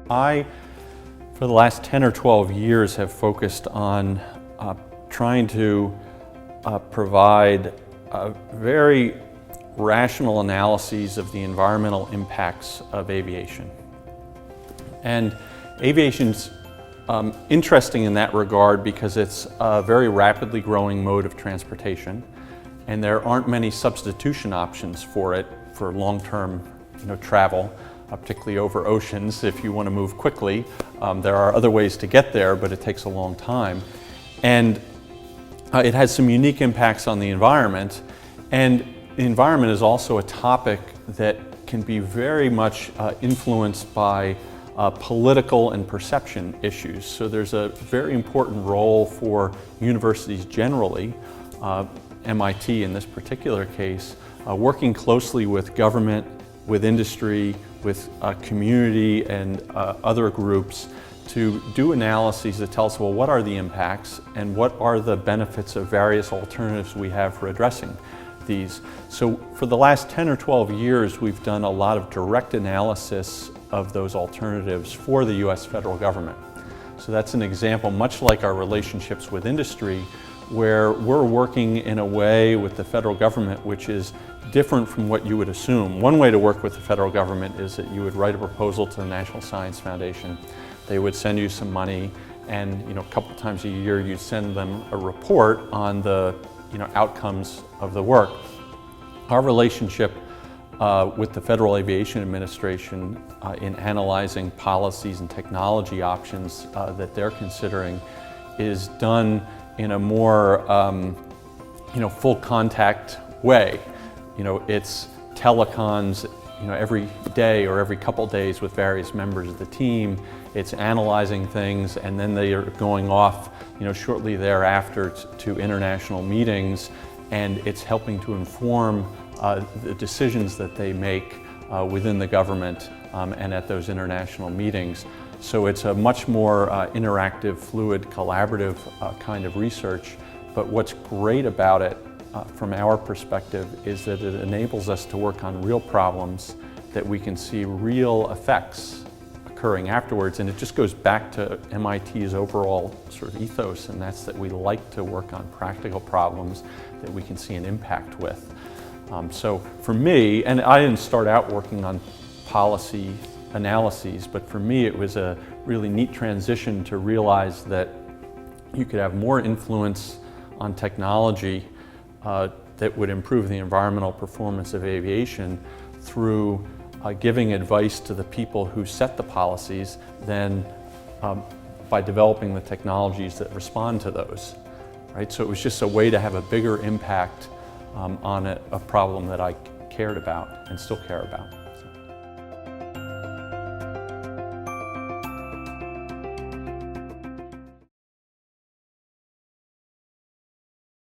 I, for the last 10 or 12 years, have focused on trying to provide very rational analyses of the environmental impacts of aviation. And aviation's interesting in that regard because it's a very rapidly growing mode of transportation, and there aren't many substitution options for it for long-term travel, particularly over oceans. If you want to move quickly, there are other ways to get there, but it takes a long time. And it has some unique impacts on the environment, and the environment is also a topic that can be very much influenced by political and perception issues. So there's a very important role for universities generally, MIT in this particular case, working closely with government, with industry, with community and other groups to do analyses that tell us, well, what are the impacts and what are the benefits of various alternatives we have for addressing these. So for the last 10 or 12 years, we've done a lot of direct analysis of those alternatives for the US federal government. So that's an example, much like our relationships with industry, where we're working in a way with the federal government which is different from what you would assume. One way to work with the federal government is that you would write a proposal to the National Science Foundation. They would send you some money, and a couple times a year you'd send them a report on the outcomes of the work. Our relationship with the Federal Aviation Administration in analyzing policies and technology options that they're considering is done in a more full contact way. It's telecons every day or every couple days with various members of the team. It's analyzing things, and then they are going off shortly thereafter to international meetings, and it's helping to inform the decisions that they make within the government and at those international meetings. So it's a much more interactive, fluid, collaborative kind of research. But what's great about it from our perspective is that it enables us to work on real problems that we can see real effects occurring afterwards. And it just goes back to MIT's overall sort of ethos, and that's that we like to work on practical problems that we can see an impact with. So for me, and I didn't start out working on policy analyses, but for me it was a really neat transition to realize that you could have more influence on technology that would improve the environmental performance of aviation through giving advice to the people who set the policies than by developing the technologies that respond to those. Right? So it was just a way to have a bigger impact on a problem that I cared about and still care about.